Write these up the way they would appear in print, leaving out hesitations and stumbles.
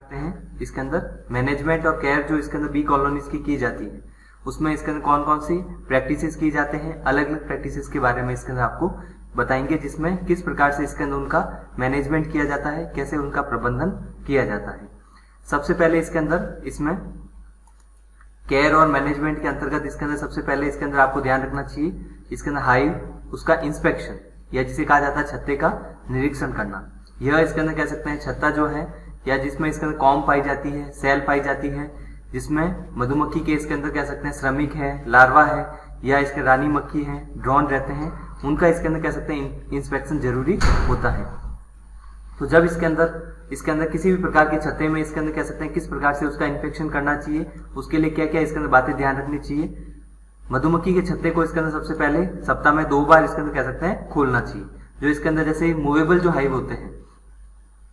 रखते हैं इसके अंदर मैनेजमेंट और केयर जो इसके अंदर बी कॉलोनीज की जाती है, उसमें इसके अंदर कौन कौन सी प्रैक्टिसेस की जाते हैं, अलग अलग प्रैक्टिसेस के बारे में इसके अंदर आपको बताएंगे, जिसमें किस प्रकार से इसके अंदर उनका मैनेजमेंट किया जाता है, कैसे उनका प्रबंधन किया जाता है। सबसे पहले इसके अंदर इसमें केयर और मैनेजमेंट के अंतर्गत इसके अंदर सबसे पहले इसके अंदर आपको ध्यान रखना चाहिए इसके अंदर हाइव उसका इंस्पेक्शन या जिसे कहा जाता है छत्ते का निरीक्षण करना। यह इसके अंदर कह सकते हैं छत्ता जो है या जिसमें इसके अंदर कॉम पाई जाती है, सेल पाई जाती है, जिसमें मधुमक्खी के इसके अंदर कह सकते हैं श्रमिक है, लार्वा है या इसके रानी मक्खी है, ड्रोन रहते हैं, उनका इसके अंदर कह सकते हैं इंस्पेक्शन जरूरी होता है। तो जब इसके अंदर किसी भी प्रकार के छत्ते में इसके अंदर कह सकते हैं किस प्रकार से उसका इंस्पेक्शन करना चाहिए, उसके लिए क्या क्या इसके अंदर बातें ध्यान रखनी चाहिए। मधुमक्खी के छत्ते को इसके अंदर सबसे पहले सप्ताह में 2 बार इसके अंदर कह सकते हैं खोलना चाहिए। जो इसके अंदर जैसे मूवेबल जो हाइव होते हैं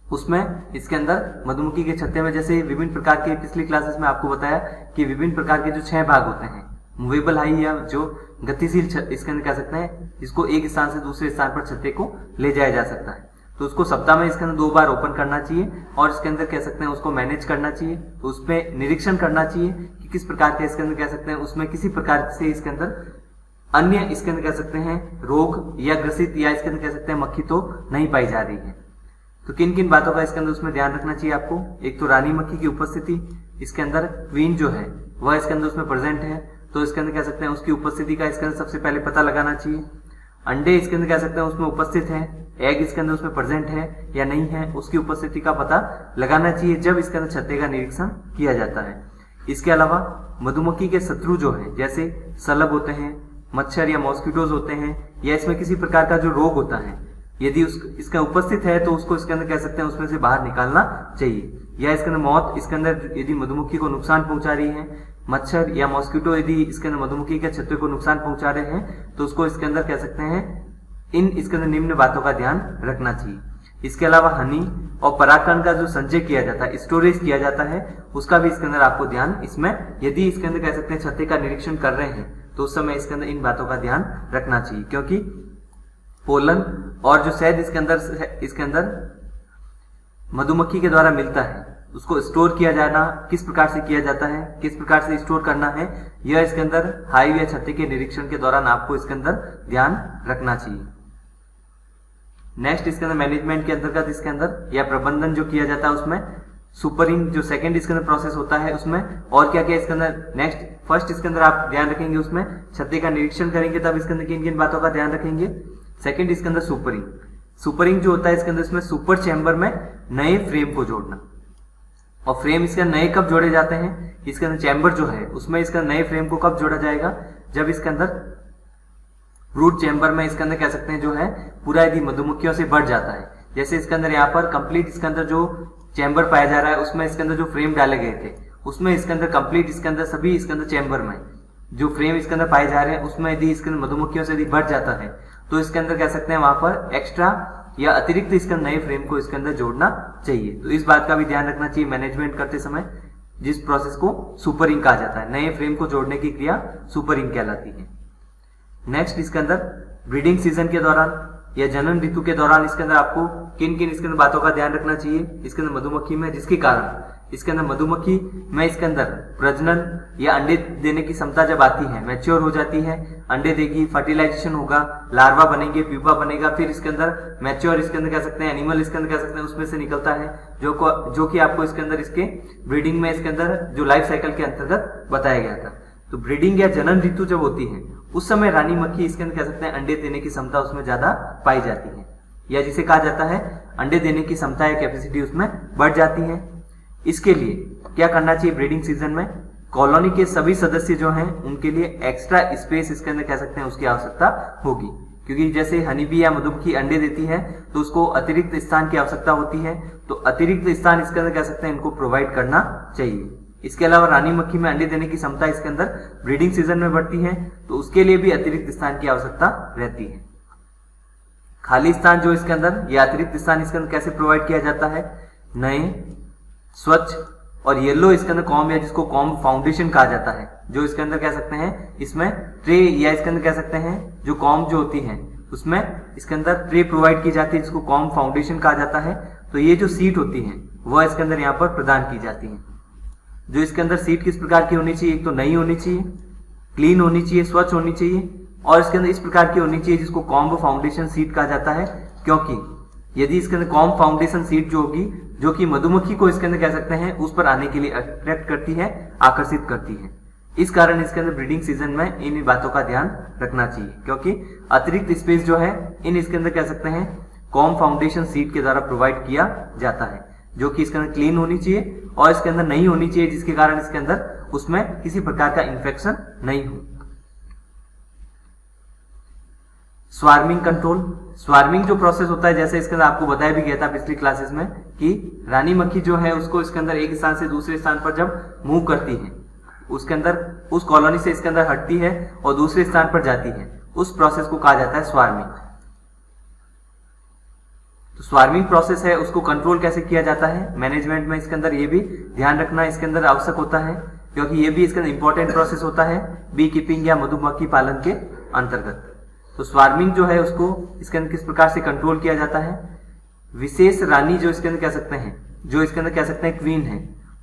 उसमें इसके अंदर मधुमक्खी के छत्ते में जैसे विभिन्न प्रकार के, पिछली क्लासेस में आपको बताया कि विभिन्न प्रकार के जो 6 भाग होते हैं, मूवेबल हाइव या जो गतिशील इसके अंदर कह सकते हैं जिसको एक स्थान से दूसरे स्थान पर छत्ते को ले जाया जा सकता है, तो उसको सप्ताह में इसके अंदर 2 बार ओपन करना चाहिए और इसके अंदर कह सकते हैं उसको मैनेज करना चाहिए। तो उसमें निरीक्षण करना चाहिए कि किस प्रकार के इसके अंदर कह सकते हैं उसमें किसी प्रकार से इसके अंदर अन्य इसके अंदर कह सकते हैं रोग या ग्रसित या इसके अंदर कह सकते हैं मक्खी तो नहीं पाई जा रही है। तो किन किन बातों का इसके अंदर उसमें ध्यान रखना चाहिए आपको। एक तो रानी मक्खी की उपस्थिति, इसके अंदर क्वीन जो है वह इसके अंदर उसमें प्रेजेंट है, तो इसके अंदर कह सकते हैं उसकी उपस्थिति का इसके अंदर सबसे पहले पता लगाना चाहिए। अंडे इसके अंदर कह सकते हैं उसमें उपस्थित है, एग इसके अंदर उसमें प्रेजेंट है या नहीं है, उसकी उपस्थिति का पता लगाना चाहिए जब इसके अंदर छत्ते का निरीक्षण किया जाता है। इसके अलावा मधुमक्खी के शत्रु जो है जैसे शलभ होते हैं, मच्छर या मॉस्किटोज होते हैं, या इसमें किसी प्रकार का जो रोग होता है यदि इसका उपस्थित है तो उसको इसके अंदर कह सकते हैं उसमें से बाहर निकालना चाहिए। या इसके अंदर मौत इसके अंदर यदि मधुमक्खी को नुकसान पहुंचा रही है, मच्छर या मॉस्किटो यदि इसके अंदर मधुमक्खी के छत्ते को नुकसान पहुंचा रहे हैं, तो उसको इसके अंदर कह सकते हैं इन इसके अंदर निम्न बातों का ध्यान रखना चाहिए। इसके अलावा हनी और परागकण का जो संचय किया जाता है, स्टोरेज किया जाता है, उसका भी इसके अंदर आपको ध्यान, इसमें यदि इसके अंदर कह सकते हैं छत्ते का निरीक्षण कर रहे हैं तो उस समय इसके अंदर इन बातों का ध्यान रखना चाहिए, क्योंकि पोलन और जो शहद इसके अंदर मधुमक्खी के द्वारा मिलता है उसको स्टोर किया जाना किस प्रकार से किया जाता है, किस प्रकार से स्टोर करना है, यह इसके अंदर हाइव या छत्ते के निरीक्षण के दौरान आपको इसके अंदर ध्यान रखना चाहिए। नेक्स्ट इसके अंदर मैनेजमेंट के अंतर्गत इसके अंदर या प्रबंधन जो किया जाता है उसमें सुपरिंग जो सेकंड इसके अंदर प्रोसेस होता है उसमें और क्या क्या इसके अंदर नेक्स्ट फर्स्ट इसके अंदर आप ध्यान रखेंगे, उसमें छत्ते का निरीक्षण करेंगे तब इसके अंदर किन किन बातों का ध्यान रखेंगे। सेकंड इसके अंदर सुपरिंग जो होता है इसके अंदर इसमें सुपर चैम्बर में नए फ्रेम को जोड़ना, और फ्रेम इसके नए कब जोड़े जाते हैं, इसके अंदर चैम्बर जो है उसमें इसका नए फ्रेम को कब जोड़ा जाएगा, जब इसके अंदर ब्रूड चैम्बर में इसके अंदर कह सकते हैं जो है पूरा यदि मधुमक्खियों से बढ़ जाता है, जैसे इसके अंदर यहाँ पर कंप्लीट इसके अंदर जो चैम्बर पाया जा रहा है उसमें इसके अंदर जो फ्रेम डाले गए थे उसमें इसके अंदर कंप्लीट इसके अंदर सभी इसके अंदर चैम्बर में जो फ्रेम इसके अंदर पाए जा रहे हैं उसमें यदि इसके अंदर मधुमक्खियों से यदि बढ़ जाता है तो इसके अंदर कह सकते हैं वहां पर एक्स्ट्रा या अतिरिक्त इसके नए फ्रेम को इसके अंदर जोड़ना चाहिए। तो इस बात का भी ध्यान रखना चाहिए मैनेजमेंट करते समय, जिस प्रोसेस को सुपरिंग कहा जाता है, नए फ्रेम को जोड़ने की क्रिया सुपरिंग कहलाती है। नेक्स्ट इसके अंदर ब्रीडिंग सीजन के दौरान या जनन ऋतु के दौरान इसके अंदर आपको किन किन इसके अंदर बातों का ध्यान रखना चाहिए इसके अंदर मधुमक्खी में, जिसके कारण इसके अंदर मधुमक्खी में इसके अंदर प्रजनन या अंडे देने की क्षमता जब आती है, मैच्योर हो जाती है, अंडे देगी, फर्टिलाइजेशन होगा, लार्वा बनेंगे, प्यूपा बनेगा, फिर इसके अंदर मैच्योर इसके अंदर कह सकते हैं एनिमल इसके अंदर कह सकते हैं उसमें से निकलता है जो कि आपको इसके अंदर इसके ब्रीडिंग में इसके अंदर जो लाइफ साइकिल के अंतर्गत बताया गया था। तो ब्रीडिंग या जनन ऋतु जब होती है उस समय रानी मक्खी इसके अंदर कह सकते हैं अंडे देने की क्षमता उसमें ज्यादा पाई जाती है, या जिसे कहा जाता है अंडे देने की क्षमता या कैपेसिटी उसमें बढ़ जाती है। इसके लिए क्या करना चाहिए ब्रीडिंग सीजन में, कॉलोनी के सभी सदस्य जो हैं उनके लिए एक्स्ट्रा स्पेस इसके अंदर कह सकते हैं उसकी आवश्यकता होगी, क्योंकि जैसे हनी बी या मधुमक्खी अंडे देती है तो उसको अतिरिक्त स्थान की आवश्यकता होती है, तो अतिरिक्त स्थान इसके अंदर कह सकते हैं इनको प्रोवाइड करना चाहिए। इसके अलावा रानी मक्खी में अंडे देने की क्षमता इसके अंदर ब्रीडिंग सीजन में बढ़ती है, तो उसके लिए भी अतिरिक्त स्थान की आवश्यकता रहती है। खाली स्थान जो इसके अंदर या अतिरिक्त स्थान इसके अंदर कैसे प्रोवाइड किया जाता है, नए स्वच्छ और येलो इसके अंदर कॉम या जिसको कॉम फाउंडेशन कहा जाता है, जो इसके अंदर कह सकते हैं इसमें ट्रे या इसके अंदर कह सकते हैं जो कॉम जो होती है उसमें इसके अंदर ट्रे प्रोवाइड की जाती है जिसको कॉम फाउंडेशन कहा जाता है। तो ये जो सीट होती है वह इसके अंदर यहाँ पर प्रदान की जाती है। जो इसके अंदर सीट किस प्रकार की होनी चाहिए, एक तो नई होनी चाहिए, क्लीन होनी चाहिए, स्वच्छ होनी चाहिए, और इसके अंदर इस प्रकार की होनी चाहिए जिसको कॉम्ब फाउंडेशन सीट कहा जाता है। क्योंकि यदि इसके अंदर कॉम्ब फाउंडेशन सीट जो होगी, जो कि मधुमक्खी को इसके अंदर कह सकते हैं उस पर आने के लिए अट्रैक्ट करती है, आकर्षित करती है। इस कारण इसके अंदर ब्रीडिंग सीजन में इन बातों का ध्यान रखना चाहिए, क्योंकि अतिरिक्त स्पेस जो है इन इसके अंदर कह सकते हैं कॉम्ब फाउंडेशन सीट के द्वारा प्रोवाइड किया जाता है, जो कि इसके अंदर क्लीन होनी चाहिए और इसके अंदर नहीं होनी चाहिए, जिसके कारण इसके अंदर उसमें किसी प्रकार का इंफेक्शन नहीं हो। स्वार्मिंग कंट्रोल, स्वार्मिंग जो प्रोसेस होता है, जैसे इसके अंदर आपको बताया भी गया था पिछली क्लासेस में कि रानी मक्खी जो है उसको इसके अंदर एक स्थान से दूसरे स्थान पर जब मूव करती है, उसके अंदर उस कॉलोनी से इसके अंदर हटती है और दूसरे स्थान पर जाती है, उस प्रोसेस को कहा जाता है स्वार्मिंग। तो स्वार्मिंग प्रोसेस है उसको कंट्रोल कैसे किया जाता है, मैनेजमेंट में इसके अंदर ये भी ध्यान रखना इसके अंदर आवश्यक होता है, क्योंकि ये भी इसके अंदर इंपॉर्टेंट प्रोसेस होता है बी कीपिंग या मधुमक्खी पालन के अंतर्गत। तो स्वार्मिंग जो है उसको इसके अंदर किस प्रकार से कंट्रोल किया जाता है, विशेष रानी जो इसके अंदर कह सकते हैं, जो इसके अंदर कह सकते हैं क्वीन है,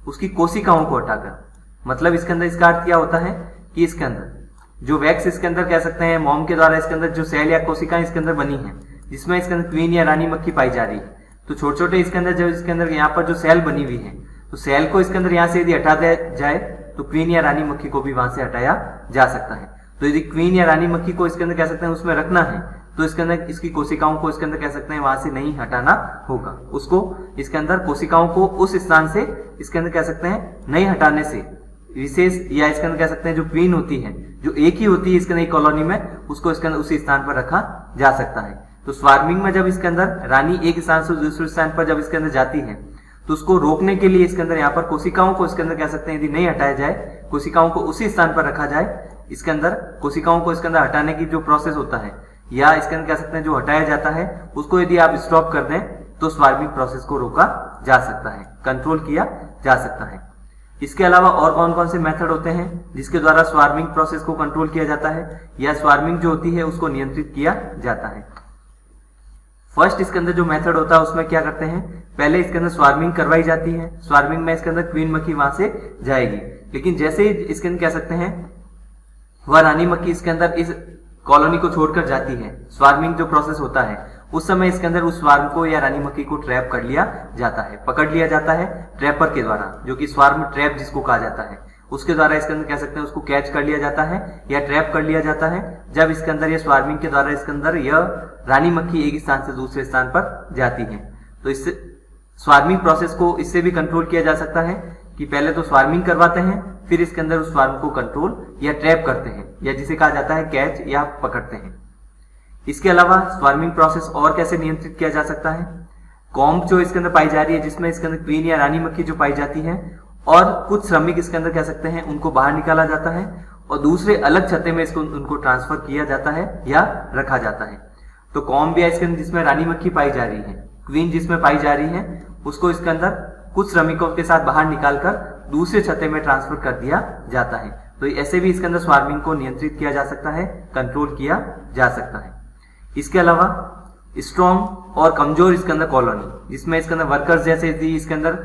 उसकी कोशिकाओं को हटाकर, मतलब इसके अंदर इसका अर्थ क्या होता है कि इसके अंदर जो वैक्स इसके अंदर कह सकते हैं मॉम के द्वारा इसके अंदर जो सेल या कोशिकाएं इसके अंदर बनी है, जिसमें इसके अंदर क्वीन या रानी मक्खी पाई जा रही है, तो छोटे छोटे इसके अंदर जो इसके अंदर यहाँ पर जो सेल बनी हुई है, तो सेल को इसके अंदर यहाँ से यदि हटा दिया जाए तो क्वीन या रानी मक्खी को भी वहां से हटाया जा सकता है। तो यदि क्वीन या रानी मक्खी को इसके अंदर कह सकते हैं उसमें रखना है, तो इसके अंदर इसकी कोशिकाओं को इसके अंदर कह सकते हैं वहां से नहीं हटाना होगा, उसको इसके अंदर कोशिकाओं को उस स्थान से इसके अंदर कह सकते हैं नहीं हटाने से विशेष या इसके अंदर कह सकते हैं जो क्वीन होती है, जो एक ही होती है इसके अंदर कॉलोनी में, उसको इसके अंदर उसी स्थान पर रखा जा सकता है। तो स्वार्मिंग में जब इसके अंदर रानी एक स्थान से दूसरे स्थान पर जब इसके अंदर जाती है, तो उसको रोकने के लिए इसके अंदर यहाँ पर कोशिकाओं को इसके अंदर कह सकते हैं यदि नहीं हटाया जाए, कोशिकाओं को उसी स्थान पर रखा जाए, इसके अंदर कोशिकाओं को इसके अंदर हटाने की जो प्रोसेस होता है या इसके अंदर कह सकते हैं जो हटाया जाता है, उसको यदि आप स्टॉप कर दें तो स्वार्मिंग प्रोसेस को रोका जा सकता है, कंट्रोल किया जा सकता है। इसके अलावा और कौन कौन से मेथड होते हैं जिसके द्वारा स्वार्मिंग प्रोसेस को कंट्रोल किया जाता है या स्वार्मिंग जो होती है उसको नियंत्रित किया जाता है। फर्स्ट इसके अंदर जो मेथड होता है उसमें क्या करते हैं, पहले इसके अंदर स्वार्मिंग करवाई जाती है, स्वार्मिंग में इसके अंदर क्वीन मक्खी वहां से जाएगी, लेकिन जैसे ही इसके अंदर कह सकते हैं वह रानी मक्खी इसके अंदर इस कॉलोनी को छोड़कर जाती है, स्वार्मिंग जो प्रोसेस होता है उस समय इसके अंदर उस स्वार्म को या रानी मक्खी को ट्रैप कर लिया जाता है, पकड़ लिया जाता है ट्रैपर के द्वारा, जो कि स्वार्म ट्रैप जिसको कहा जाता है, उसके द्वारा इसके अंदर कह सकते हैं उसको कैच कर लिया जाता है या ट्रैप कर लिया जाता है। जब इसके अंदर ये स्वार्मिंग के द्वारा इसके अंदर यह रानी मक्खी एक स्थान से दूसरे स्थान पर जाती है, तो इससे स्वार्मिंग प्रोसेस को इससे भी कंट्रोल किया जा सकता है कि पहले तो स्वार्मिंग करवाते हैं, फिर इसके अंदर उस स्वार्म को कंट्रोल या ट्रैप करते हैं या जिसे कहा जाता है कैच या पकड़ते हैं। इसके अलावा स्वार्मिंग प्रोसेस और कैसे नियंत्रित किया जा सकता है, कॉम्ब जो इसके अंदर पाई जा रही है जिसमें इसके अंदर क्वीन या रानी मक्खी जो पाई जाती है और कुछ श्रमिक इसके अंदर कह सकते हैं उनको बाहर निकाला जाता है और दूसरे अलग छत्ते में इसको उनको ट्रांसफर किया जाता है या रखा जाता है। तो कॉम्ब या इसके अंदर जिसमें रानी मक्खी पाई जा रही है, क्वीन जिसमें पाई जा रही है, उसको इसके अंदर कुछ श्रमिकों के साथ बाहर निकालकर दूसरे छत्ते में ट्रांसफर कर दिया जाता है। तो ऐसे भी इसके अंदर स्वार्मिंग को नियंत्रित किया जा सकता है, कंट्रोल किया जा सकता है। इसके अलावा स्ट्रॉन्ग और कमजोर इसके अंदर कॉलोनी जिसमें इसके अंदर वर्कर्स जैसे इसके अंदर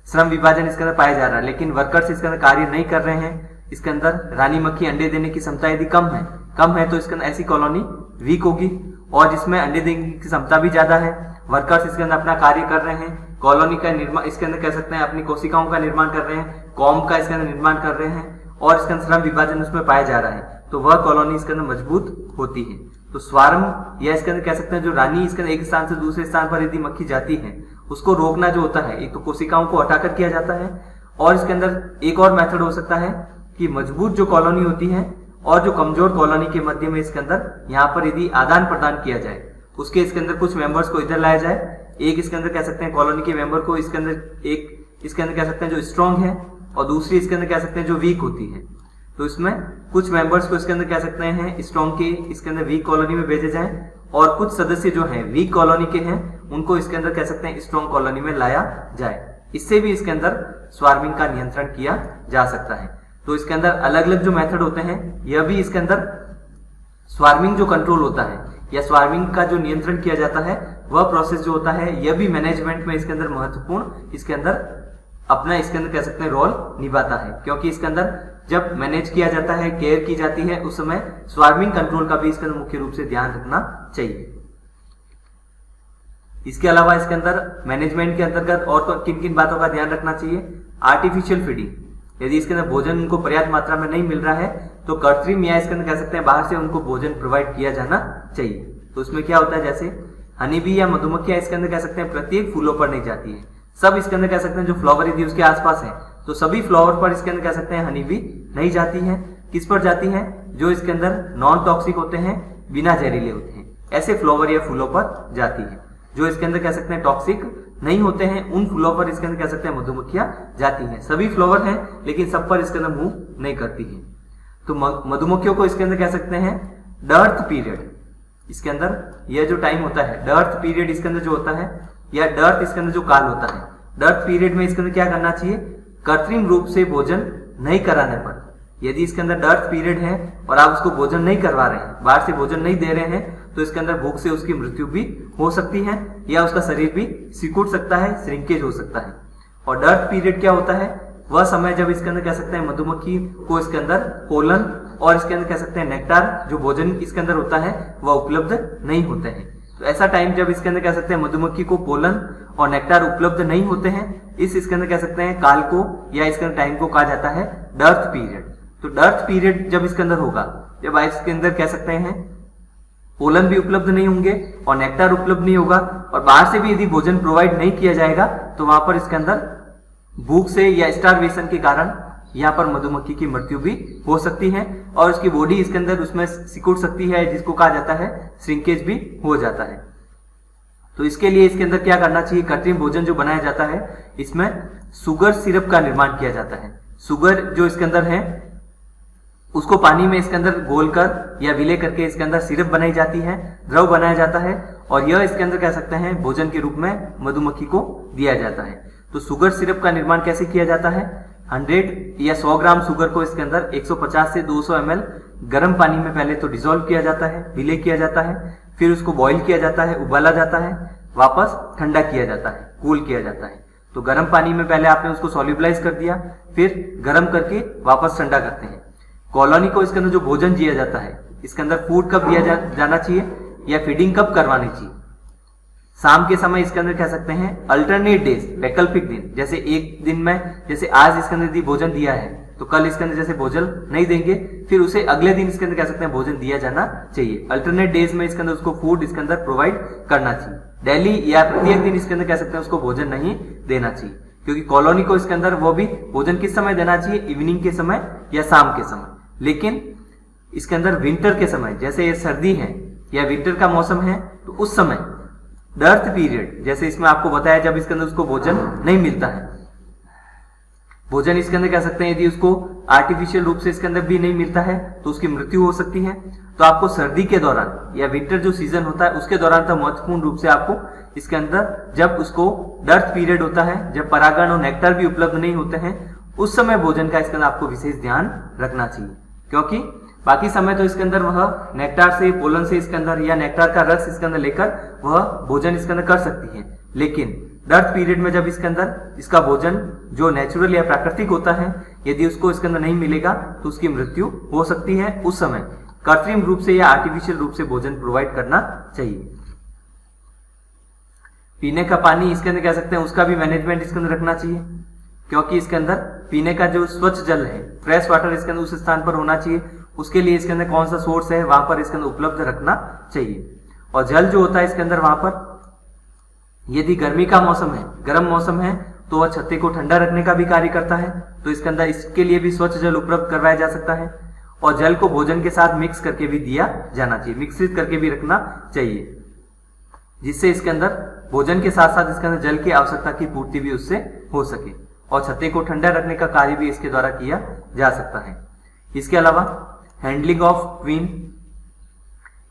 श्रम विभाजन इसके अंदर पाया जा रहा है, लेकिन वर्कर्स इसके अंदर कार्य नहीं कर रहे हैं, इसके अंदर रानी मक्खी अंडे देने की क्षमता यदि कम है तो इसके अंदर ऐसी कॉलोनी वीक होगी, और जिसमें अंडे देने की क्षमता भी ज्यादा है, वर्कर्स इसके अंदर अपना कार्य कर रहे हैं, कॉलोनी का निर्माण इसके अंदर कह सकते हैं अपनी कोशिकाओं का निर्माण कर रहे हैं, कॉम्ब का इसके अंदर निर्माण कर रहे हैं और इसके अंदर श्रम विभाजन उसमें पाया जा रहा है, तो वह कॉलोनी इसके अंदर मजबूत होती है। तो स्वार्म या इसके अंदर कह सकते हैं जो रानी इसके अंदर एक स्थान से दूसरे स्थान पर यदि मक्खी जाती है उसको रोकना जो होता है, एक तो कोशिकाओं को हटाकर किया जाता है, और इसके अंदर एक और मेथड हो सकता है कि मजबूत जो कॉलोनी होती है और जो कमजोर कॉलोनी के मध्य में इसके अंदर यहाँ पर यदि आदान प्रदान किया जाए, उसके इसके अंदर कुछ मेंबर्स को इधर लाया जाए, एक इसके अंदर कह सकते हैं कॉलोनी के मेंबर को इसके अंदर एक इसके अंदर कह सकते हैं जो स्ट्रॉन्ग है और दूसरी इसके अंदर कह सकते हैं जो वीक होती है, तो इसमें कुछ मेंबर्स को इसके अंदर कह सकते हैं स्ट्रॉन्ग के इसके अंदर वीक कॉलोनी में भेजे जाए और कुछ सदस्य जो हैं वीक कॉलोनी के हैं उनको इसके अंदर कह सकते हैं स्ट्रॉन्ग कॉलोनी में लाया जाए। इससे भी इसके अंदर स्वार्मिंग का नियंत्रण किया जा सकता है। तो इसके अंदर अलग अलग जो मेथड होते हैं, यह भी इसके अंदर स्वार्मिंग जो कंट्रोल होता है या स्वार्मिंग का जो नियंत्रण किया जाता है वह प्रोसेस जो होता है यह भी मैनेजमेंट में इसके अंदर महत्वपूर्ण इसके अंदर अपना इसके अंदर कह सकते हैं रोल निभाता है, क्योंकि इसके अंदर जब मैनेज किया जाता है, केयर की जाती है, उस समय स्वार्मिंग कंट्रोल का भी इसके अंदर मुख्य रूप से ध्यान रखना चाहिए। इसके अलावा इसके अंदर मैनेजमेंट के अंतर्गत और किन किन बातों का ध्यान रखना चाहिए? आर्टिफिशियल फीडिंग, यदि इसके अंदर भोजन उनको पर्याप्त मात्रा में नहीं मिल रहा है तो कृत्रिम या इसके अंदर कह सकते हैं बाहर से उनको भोजन प्रोवाइड किया जाना चाहिए। तो उसमें क्या होता है, जैसे हनी बी या मधुमक्खियां इसके अंदर कह सकते हैं प्रत्येक फूलों पर नहीं जाती है, सब इसके अंदर कह सकते हैं जो फ्लावर यदि उसके आसपास है तो सभी फ्लावर पर इसके अंदर कह सकते हैं हनी बी नहीं जाती है। किस पर जाती है? जो इसके अंदर नॉन टॉक्सिक होते हैं, बिना जहरीले होते हैं, ऐसे फ्लावर या फूलों पर जाती है। जो इसके अंदर कह सकते हैं टॉक्सिक नहीं होते हैं उन फूलों पर इसके अंदर कह सकते हैं मधुमक्खियां जाती हैं। सभी फ्लावर हैं लेकिन सब पर इसके अंदर मूव नहीं करती है। तो मधुमक्खियों को इसके अंदर कह सकते हैं डर्थ पीरियड, इसके अंदर यह जो टाइम होता है डर्थ पीरियड इसके अंदर जो होता है या डर्थ इसके अंदर जो काल होता है, डर्थ पीरियड में इसके अंदर क्या करना चाहिए? कृत्रिम रूप से भोजन नहीं कराने पर, यदि इसके अंदर डर्थ पीरियड है और आप उसको भोजन नहीं करवा रहे हैं, बाहर से भोजन नहीं दे रहे हैं, तो इसके अंदर भूख से उसकी मृत्यु भी हो सकती है या उसका शरीर भी सिकुड़ सकता है, श्रिंकेज हो सकता है। और डर्थ पीरियड क्या होता है? वह समय जब इसके अंदर कह सकते हैं मधुमक्खी को इसके अंदर पोलन और इसके अंदर कह सकते हैं नेक्टार जो भोजन इसके अंदर होता है वह उपलब्ध नहीं होते हैं। तो ऐसा टाइम जब इसके अंदर कह सकते हैं मधुमक्खी को पोलन और नेक्टार उपलब्ध नहीं होते हैं, इसके अंदर कह सकते हैं काल को या इसके अंदर टाइम को कहा जाता है डर्थ पीरियड। तो डर्थ पीरियड जब इसके अंदर होगा, जब इसके अंदर कह सकते हैं पोलन भी उपलब्ध नहीं होंगे और नेक्टार उपलब्ध नहीं होगा और बाहर से भी यदि भोजन प्रोवाइड नहीं किया जाएगा तो वहां पर इसके अंदर भूख से या स्टारवेशन के कारण यहाँ पर मधुमक्खी की मृत्यु भी हो सकती है और उसकी बॉडी इसके अंदर उसमें सिकुड़ सकती है, जिसको कहा जाता है श्रिंकेज भी हो जाता है। तो इसके लिए इसके अंदर क्या करना चाहिए? कृत्रिम भोजन जो बनाया जाता है इसमें शुगर सिरप का निर्माण किया जाता है। शुगर जो इसके अंदर है उसको पानी में इसके अंदर घोलकर या विले करके इसके अंदर सिरप बनाई जाती है, द्रव बनाया जाता है और यह इसके अंदर कह सकते हैं भोजन के रूप में मधुमक्खी को दिया जाता है। तो शुगर सिरप का निर्माण कैसे किया जाता है? 100 या 100 ग्राम शुगर को इसके अंदर 150 से 200 ml गर्म पानी में पहले तो डिसॉल्व किया जाता है, विले किया जाता है, फिर उसको बॉईल किया जाता है, उबाला जाता है, वापस ठंडा किया जाता है, कूल किया जाता है। तो गर्म पानी में पहले आपने उसको सॉल्युबलाइज कर दिया, फिर गर्म करके वापस ठंडा करते हैं। कॉलोनी को इसके अंदर जो भोजन दिया जाता है इसके अंदर फूड कब दिया जाना चाहिए या फीडिंग कब करवानी चाहिए? शाम के समय इसके अंदर कह सकते हैं अल्टरनेट डेज, वैकल्पिक दिन, जैसे एक दिन में जैसे आज इसके अंदर यदि भोजन दिया है तो कल इसके अंदर जैसे भोजन नहीं देंगे, फिर उसे अगले दिन इसके अंदर कह सकते हैं भोजन दिया जाना चाहिए। अल्टरनेट डेज में इसके अंदर उसको फूड इसके अंदर प्रोवाइड करना चाहिए। डेली या प्रत्येक दिन इसके अंदर कह सकते हैं उसको भोजन नहीं देना चाहिए, क्योंकि कॉलोनी को इसके अंदर वो भी भोजन किस समय देना चाहिए? इवनिंग के समय या शाम के समय। लेकिन इसके अंदर विंटर के समय, जैसे ये सर्दी है या विंटर का मौसम है, तो उस समय डर्थ पीरियड, जैसे इसमें आपको बताया जब इसके अंदर उसको भोजन नहीं मिलता है, भोजन इसके अंदर कह सकते हैं यदि उसको आर्टिफिशियल रूप से इसके अंदर भी नहीं मिलता है तो उसकी मृत्यु हो सकती है। तो आपको सर्दी के दौरान या विंटर जो सीजन होता है उसके दौरान तो महत्वपूर्ण रूप से आपको इसके अंदर जब उसको डर्थ पीरियड होता है, जब परागण और नेक्टर भी उपलब्ध नहीं होते हैं, उस समय भोजन का इसके अंदर आपको विशेष ध्यान रखना चाहिए, क्योंकि बाकी समय तो इसके अंदर वह नेक्टार से, पोलन से इसके अंदर या नेक्टार का रस इसके अंदर लेकर वह भोजन इसके अंदर कर सकती है। लेकिन डर्थ पीरियड में जब इसके अंदर इसका भोजन जो नेचुरल या प्राकृतिक होता है यदि उसको इसके अंदर नहीं मिलेगा तो उसकी मृत्यु हो सकती है। उस समय कृत्रिम रूप से या आर्टिफिशियल रूप से भोजन प्रोवाइड करना चाहिए। पीने का पानी इसके अंदर कह सकते हैं उसका भी मैनेजमेंट इसके अंदर रखना चाहिए, क्योंकि इसके अंदर पीने का जो स्वच्छ जल है, फ्रेश वाटर इसके अंदर उस स्थान पर होना चाहिए। उसके लिए इसके अंदर कौन सा सोर्स है वहां पर इसके अंदर उपलब्ध रखना चाहिए। और जल जो होता है इसके अंदर वहां पर यदि गर्मी का मौसम है, गर्म मौसम है, तो वह छत्ते को ठंडा रखने का भी कार्य करता है। तो इसके अंदर इसके लिए भी स्वच्छ जल उपलब्ध करवाया जा सकता है। और जल को भोजन के साथ मिक्स करके भी दिया जाना चाहिए, मिक्सित करके भी रखना चाहिए, जिससे इसके अंदर भोजन के साथ साथ इसके अंदर जल की आवश्यकता की पूर्ति भी उससे हो सके। और छत्ते को ठंडा रखने का कार्य भी इसके द्वारा किया जा सकता है। इसके अलावा हैंडलिंग ऑफ क्वीन,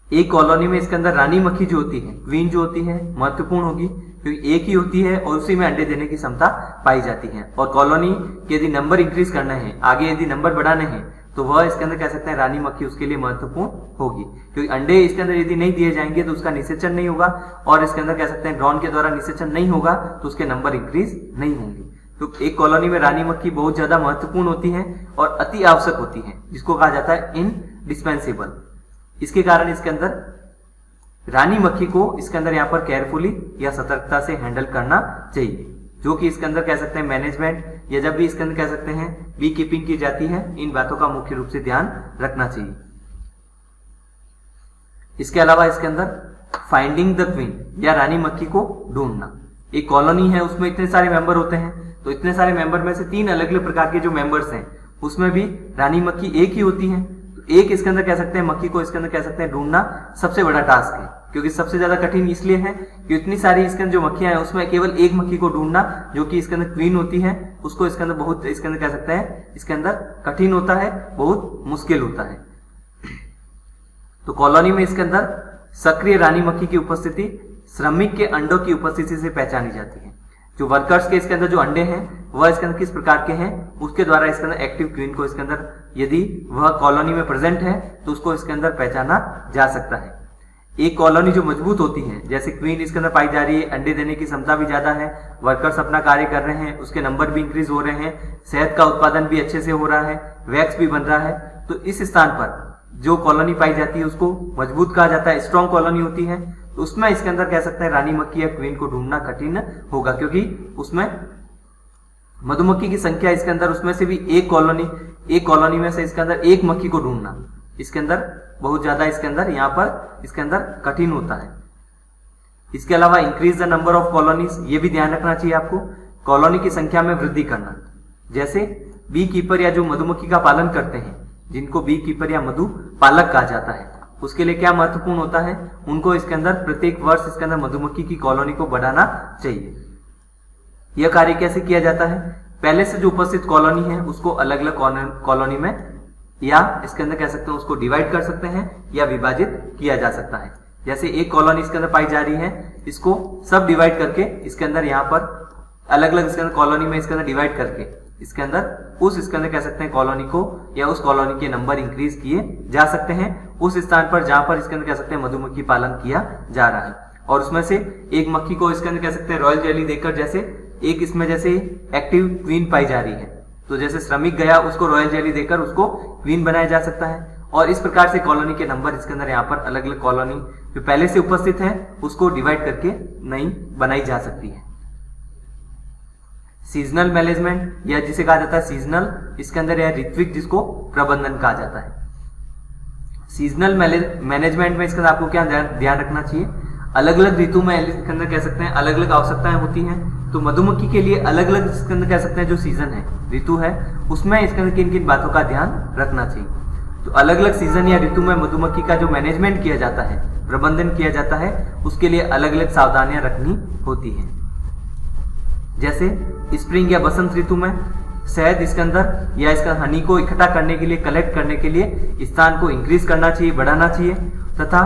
एक कॉलोनी में इसके अंदर रानी मक्खी जो होती है, क्वीन जो होती है, महत्वपूर्ण होगी, क्योंकि एक ही होती है और उसी में अंडे देने की क्षमता पाई जाती है। और कॉलोनी के यदि नंबर इंक्रीज करना है, आगे यदि नंबर बढ़ाने हैं, तो वह इसके अंदर कह सकते हैं रानी मक्खी उसके लिए महत्वपूर्ण होगी, क्योंकि अंडे इसके अंदर यदि नहीं दिए जाएंगे तो उसका निषेचन नहीं होगा, और इसके अंदर कह सकते हैं ड्रोन के द्वारा निषेचन नहीं होगा तो उसके नंबर इंक्रीज नहीं होंगे। तो एक कॉलोनी में रानी मक्खी बहुत ज्यादा महत्वपूर्ण होती है और अति आवश्यक होती है, जिसको कहा जाता है इनडिस्पेंसेबल। इसके कारण इसके अंदर रानी मक्खी को इसके अंदर यहाँ पर केयरफुली या सतर्कता से हैंडल करना चाहिए, जो कि इसके अंदर कह सकते हैं मैनेजमेंट या जब भी इसके अंदर कह सकते हैं बी कीपिंग की जाती है, इन बातों का मुख्य रूप से ध्यान रखना चाहिए। इसके अलावा इसके अंदर फाइंडिंग द क्वीन या रानी मक्खी को ढूंढना। एक कॉलोनी है, उसमें इतने सारे मेंबर होते हैं, तो इतने सारे मेंबर में से 3 अलग अलग प्रकार के जो मेंबर्स हैं उसमें भी रानी मक्खी एक ही होती है, तो एक इसके अंदर कह सकते हैं मक्खी को इसके अंदर कह सकते हैं ढूंढना सबसे बड़ा टास्क है, क्योंकि सबसे ज्यादा कठिन इसलिए है कि इतनी सारी इसके अंदर जो मक्खियां हैं उसमें केवल एक मक्खी को ढूंढना जो कि इसके अंदर क्वीन होती है, उसको इसके अंदर बहुत इसके अंदर कह सकते हैं इसके अंदर कठिन होता है, बहुत मुश्किल होता है। तो कॉलोनी में इसके अंदर सक्रिय रानी मक्खी की उपस्थिति श्रमिक के अंडों की उपस्थिति से पहचानी जाती है। जो वर्कर्स के इसके अंदर जो अंडे हैं वह इसके अंदर किस प्रकार के हैं, उसके द्वारा इसके अंदर एक्टिव क्वीन को इसके अंदर यदि वह कॉलोनी में प्रेजेंट है तो उसको इसके अंदर पहचाना जा सकता है। एक कॉलोनी जो मजबूत होती है, जैसे क्वीन इसके अंदर पाई जा रही है, अंडे देने की क्षमता भी ज्यादा है, वर्कर्स अपना कार्य कर रहे हैं, उसके नंबर भी इंक्रीज हो रहे हैं, शहद का उत्पादन भी अच्छे से हो रहा है, वैक्स भी बन रहा है, तो इस स्थान पर जो कॉलोनी पाई जाती है उसको मजबूत कहा जाता है, स्ट्रॉन्ग कॉलोनी होती है। तो उसमें इसके अंदर कह सकते हैं रानी मक्खी या क्वीन को ढूंढना कठिन होगा, क्योंकि उसमें मधुमक्खी की संख्या इसके अंदर उसमें से भी एक कॉलोनी में से इसके अंदर एक मक्खी को ढूंढना इसके अंदर बहुत ज्यादा इसके अंदर यहाँ पर इसके अंदर कठिन होता है। इसके अलावा increase the number of colonies, ये भी ध्यान रखना चाहिए आपको, कॉलोनी की संख्या में वृद्धि करना। जैसे बी कीपर या जो मधुमक्खी का पालन करते हैं, जिनको बी कीपर या मधु पालक कहा जाता है, उसके लिए क्या महत्वपूर्ण होता है, उनको इसके अंदर प्रत्येक वर्ष इसके अंदर मधुमक्खी की कॉलोनी को बढ़ाना चाहिए। यह कार्य कैसे किया जाता है, पहले से जो उपस्थित कॉलोनी है उसको अलग अलग कॉलोनी में या इसके अंदर कह सकते हैं उसको डिवाइड कर सकते हैं या विभाजित किया जा सकता है। जैसे एक कॉलोनी इसके अंदर पाई जा रही है, इसको सब डिवाइड करके इसके अंदर यहाँ पर अलग अलग इसके अंदर कॉलोनी में इसके अंदर डिवाइड करके इसके अंदर उस इसके अंदर कह सकते हैं कॉलोनी को या उस कॉलोनी के नंबर इंक्रीज किए जा सकते हैं उस स्थान पर जहां पर इसके अंदर कह सकते हैं मधुमक्खी पालन किया जा रहा है। और उसमें से एक मक्खी को इसके अंदर कह सकते हैं रॉयल जेली देकर, जैसे एक इसमें जैसे एक्टिव क्वीन पाई जा रही है, तो जैसे श्रमिक गया उसको रॉयल जेली देकर उसको क्वीन बनाया जा सकता है। और इस प्रकार से कॉलोनी के नंबर इसके अंदर यहाँ पर अलग अलग कॉलोनी जो पहले से उपस्थित है उसको डिवाइड करके नई बनाई जा सकती है। सीजनल मैनेजमेंट या जिसे कहा जाता है सीजनल, इसके अंदर यह ऋत्विक जिसको प्रबंधन कहा जाता है। सीजनल मैनेजमेंट में इसके अंदर आपको क्या ध्यान रखना चाहिए, अलग अलग ऋतु में इसके अंदर कह सकते हैं अलग अलग आवश्यकताएं होती हैं, तो मधुमक्खी के लिए अलग अलग इसके अंदर कह सकते हैं जो सीजन है, ऋतु है, उसमें इसके अंदर किन किन बातों का ध्यान रखना चाहिए। तो अलग अलग सीजन या ऋतु में मधुमक्खी का जो मैनेजमेंट किया जाता है, प्रबंधन किया जाता है, उसके लिए अलग अलग सावधानियां रखनी होती है। जैसे स्प्रिंग या बसंत ऋतु में शहद इसके अंदर या इसका हनी को इकट्ठा करने के लिए, कलेक्ट करने के लिए स्थान को इंक्रीज करना चाहिए, बढ़ाना चाहिए, तथा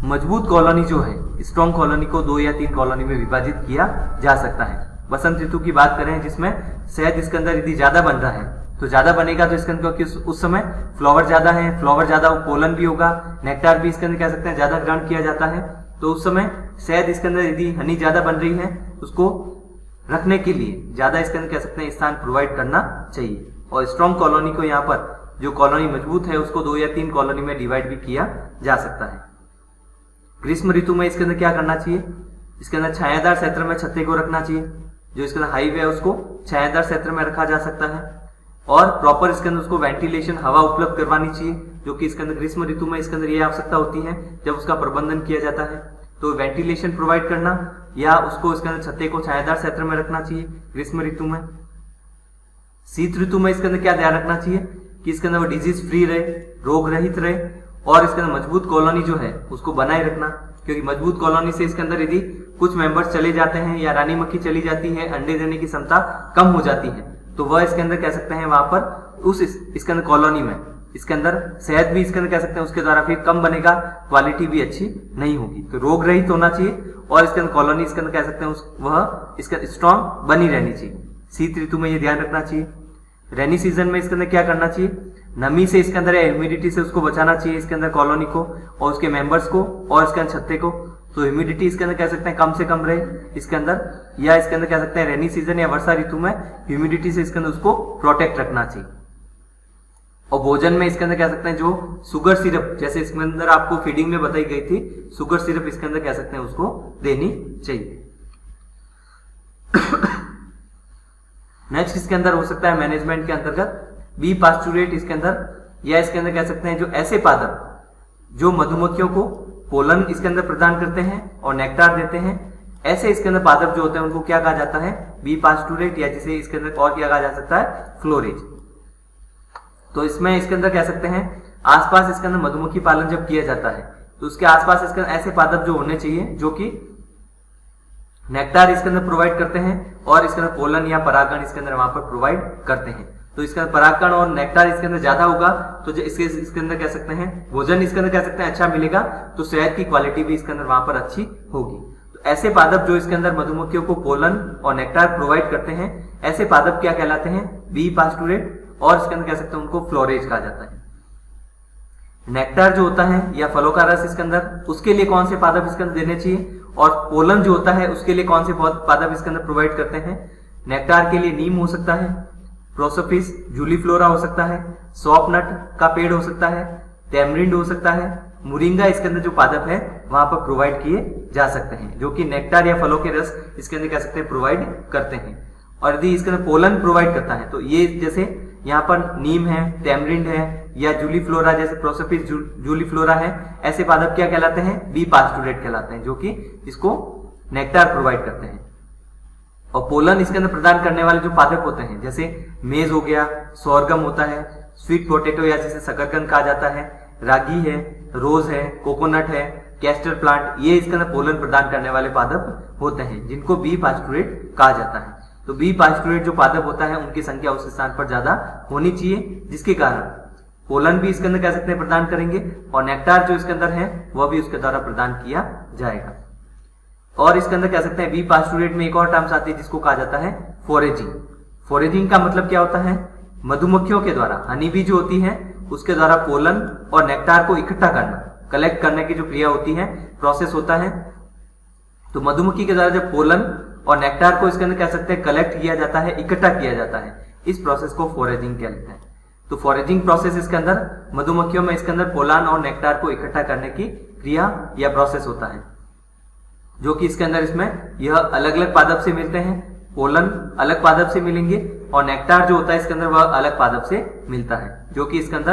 मजबूत कॉलोनी जो है, स्ट्रॉन्ग कॉलोनी को 2 या 3 कॉलोनी में विभाजित किया जा सकता है। बसंत ऋतु की बात करें जिसमें शहद इसके अंदर यदि ज्यादा बन रहा है, तो ज्यादा बनेगा तो इसके अंदर क्योंकि उस समय फ्लावर ज्यादा है, फ्लावर ज्यादा, पोलन भी होगा, नेक्टार भी इसके अंदर कह सकते हैं ज्यादा ग्रहण किया जाता है, तो उस समय शहद इसके अंदर यदि हनी ज्यादा बन रही है उसको रखने के लिए ज्यादा इसके अंदर कह सकते हैं स्थान प्रोवाइड करना चाहिए। और स्ट्रॉन्ग कॉलोनी को यहाँ पर जो कॉलोनी मजबूत है उसको 2 या 3 कॉलोनी में डिवाइड भी किया जा सकता है। ग्रीष्म ऋतु में इसके अंदर क्या करना चाहिए, इसके अंदर छायादार क्षेत्र में छत्ते को रखना चाहिए, जो इसके अंदर हाईवे है उसको छायादार क्षेत्र में रखा जा सकता है, और प्रॉपर इसके अंदर उसको वेंटिलेशन हवा उपलब्ध करवानी चाहिए, जो कि इसके अंदर ग्रीष्म ऋतु में इसके अंदर ये आवश्यकता होती है जब उसका प्रबंधन किया जाता है। तो वेंटिलेशन प्रोवाइड करना या उसको इसके अंदर छत्ते को छायादार क्षेत्र में रखना चाहिए ग्रीष्म ऋतु में। शीत ऋतु में इसके अंदर क्या ध्यान रखना चाहिए कि इसके अंदर वो डिजीज फ्री रहे, रोग रहित रहे, और इसके अंदर मजबूत कॉलोनी जो है उसको बनाए रखना, क्योंकि मजबूत कॉलोनी से इसके अंदर यदि कुछ मेंबर्स चले जाते हैं या रानी मक्खी चली जाती है, अंडे देने की क्षमता कम हो जाती है, तो वह इसके अंदर कह सकते हैं वहां पर उस इसके अंदर कॉलोनी में इसके अंदर शहद भी इसके अंदर कह सकते हैं उसके द्वारा फिर कम बनेगा, क्वालिटी भी अच्छी नहीं होगी। तो रोग रहित होना चाहिए और इसके अंदर कॉलोनी इसके अंदर कह सकते हैं वह इसका स्ट्रॉन्ग बनी रहनी चाहिए। शीत ऋतु में ये ध्यान रखना चाहिए। रेनी सीजन में इसके अंदर क्या करना चाहिए, नमी से इसके अंदर या ह्यूमिडिटी से उसको बचाना चाहिए इसके अंदर कॉलोनी को और उसके मेंबर्स को और इसके अंदर छत्ते को। तो ह्यूमिडिटी इसके अंदर कह सकते हैं कम से कम रहे इसके अंदर, या इसके अंदर कह सकते हैं रेनी सीजन या वर्षा ऋतु में ह्यूमिडिटी से इसके अंदर उसको प्रोटेक्ट रखना चाहिए। और भोजन में इसके अंदर कह सकते हैं जो शुगर सिरप, जैसे इसके अंदर आपको फीडिंग में बताई गई थी, शुगर सिरप इसके अंदर कह सकते हैं उसको देनी चाहिए। नेक्स्ट इसके अंदर हो सकता है मैनेजमेंट के अंतर्गत बी पास्चुरेट इसके अंदर, या इसके अंदर कह सकते हैं जो ऐसे पादप जो मधुमक्खियों को पोलन इसके अंदर प्रदान करते हैं और नेक्टार देते हैं, ऐसे इसके अंदर पादप जो होते हैं उनको क्या कहा जाता है, बी पास्चुरेट, या जिसे इसके अंदर और क्या कहा जा सकता है, फ्लोरेज। तो इसमें इसके अंदर कह सकते हैं आसपास इसके अंदर मधुमक्खी पालन जब किया जाता है तो उसके आसपास इसके अंदर ऐसे पादप जो होने चाहिए जो कि नेक्टार इसके अंदर प्रोवाइड करते हैं और इसके अंदर पोलन या परागण इसके अंदर वहां पर प्रोवाइड करते हैं। तो इसके अंदर परागण और नेक्टार इसके अंदर ज्यादा होगा तो इसके अंदर कह सकते हैं भोजन इसके अंदर कह सकते हैं अच्छा मिलेगा, तो शहद की क्वालिटी भी इसके अंदर वहां पर अच्छी होगी। तो ऐसे पादप जो इसके अंदर मधुमक्खियों को पोलन और नेक्टार प्रोवाइड करते हैं, ऐसे पादप क्या कहलाते हैं, बी पास्चुरेट, और इसके अंदर कह सकते हैं उनको फ्लोरेज कहा जाता है। नेक्टार जो होता है या फलों का रस इसके अंदर, उसके लिए कौन से पादप इसके अंदर देने चाहिए, और पोलन जो होता है उसके लिए कौन से पादप इसके अंदर प्रोवाइड करते हैं। नेक्टार के लिए नीम हो सकता है, प्रोसोपिस जूलीफ्लोरा हो सकता है, सॉपनट का पेड़ हो सकता है, टेमरिंड हो सकता है, मुरिंगा इसके अंदर जो पादप है वहां पर प्रोवाइड किए जा सकते हैं, जो कि नेक्टार या फलों के रस इसके अंदर कह सकते हैं प्रोवाइड करते हैं। और यदि इसके अंदर पोलन प्रोवाइड करता है तो ये जैसे यहाँ पर नीम है, टेमरिंड है, या जूलीफ्लोरा जैसे प्रोसोपिस जूलीफ्लोरा है, ऐसे पादप क्या कहलाते हैं, बी पास्चुरेट कहलाते हैं, जो कि इसको नेक्टार प्रोवाइड करते हैं। और पोलन इसके अंदर प्रदान करने वाले जो पादप होते हैं जैसे मेज हो गया, सोरगम होता है, स्वीट पोटैटो या जिसे शकरकंद कहा जाता है, रागी है, रोज है, कोकोनट है, कैस्टर प्लांट, ये इसके अंदर पोलन प्रदान करने वाले पादप होते हैं जिनको बी पास्चुरेट कहा जाता है। तो बी पास्चुरेट जो पादप होता है उनकी संख्या उस स्थान पर ज्यादा होनी चाहिए, जिसके कारण पोलन भी इसके अंदर कह सकते हैं प्रदान करेंगे और नेक्टार जो इसके अंदर है वह भी उसके द्वारा प्रदान किया जाएगा। और इसके अंदर कह सकते हैं बी पास्चुरेट में एक और टर्म्स आती है जिसको कहा जाता है फोरेजिंग। फोरेजिंग का मतलब क्या होता है, मधुमक्खियों के द्वारा, हनी बी जो होती है उसके द्वारा पोलन और नेक्टार को इकट्ठा करना, कलेक्ट करने की जो क्रिया होती है, प्रोसेस होता है। तो मधुमक्खी के द्वारा जब पोलन और नेक्टार को इसके अंदर कह सकते हैं कलेक्ट किया जाता है, इकट्ठा किया जाता है, इस प्रोसेस को फोरेजिंग कहते हैं। तो फोरेजिंग प्रोसेस इसके अंदर मधुमक्खियों में इसके अंदर पोलन और नेक्टार को इकट्ठा करने की क्रिया या प्रोसेस होता है, जो कि इसके अंदर इसमें यह अलग अलग पादप से मिलते हैं। पोलन अलग पादप से मिलेंगे और नेक्टार जो होता है इसके अंदर वह अलग पादप से मिलता है, जो कि इसके अंदर